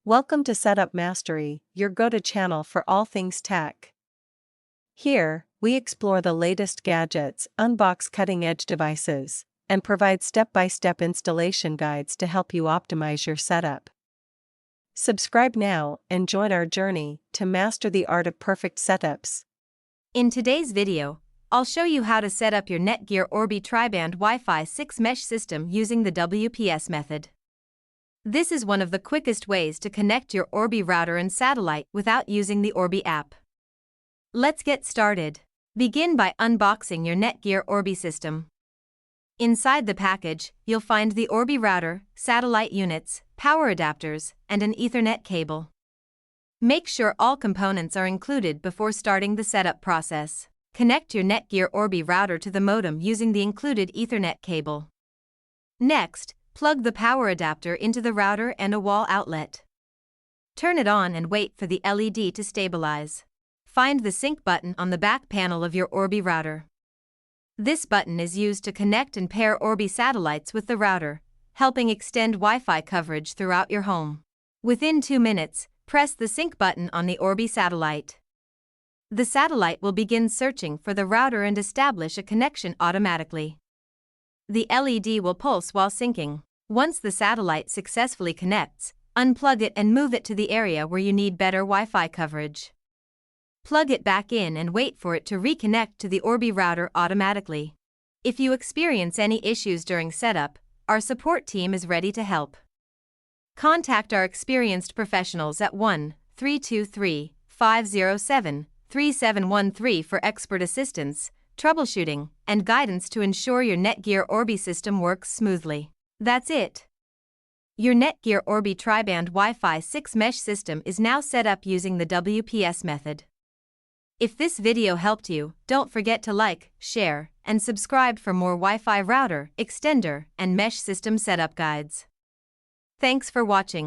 Welcome to Setup Mastery, your go-to channel for all things tech. Here, we explore the latest gadgets, unbox cutting-edge devices, and provide step-by-step installation guides to help you optimize your setup. Subscribe now and join our journey to master the art of perfect setups. In today's video, I'll show you how to set up your Netgear Orbi Tri-Band Wi-Fi 6 mesh system using the WPS method. This is one of the quickest ways to connect your Orbi router and satellite without using the Orbi app. Let's get started. Begin by unboxing your Netgear Orbi system. Inside the package, you'll find the Orbi router, satellite units, power adapters, and an Ethernet cable. Make sure all components are included before starting the setup process. Connect your Netgear Orbi router to the modem using the included Ethernet cable. Next, plug the power adapter into the router and a wall outlet. Turn it on and wait for the LED to stabilize. Find the sync button on the back panel of your Orbi router. This button is used to connect and pair Orbi satellites with the router, helping extend Wi-Fi coverage throughout your home. Within 2 minutes, press the sync button on the Orbi satellite. The satellite will begin searching for the router and establish a connection automatically. The LED will pulse while syncing. Once the satellite successfully connects, unplug it and move it to the area where you need better Wi-Fi coverage. Plug it back in and wait for it to reconnect to the Orbi router automatically. If you experience any issues during setup, our support team is ready to help. Contact our experienced professionals at 1-323-507-3713 for expert assistance, troubleshooting, and guidance to ensure your Netgear Orbi system works smoothly. That's it. Your Netgear Orbi Tri-Band Wi-Fi 6 mesh system is now set up using the WPS method. If this video helped you, don't forget to like, share, and subscribe for more Wi-Fi router, extender, and mesh system setup guides. Thanks for watching.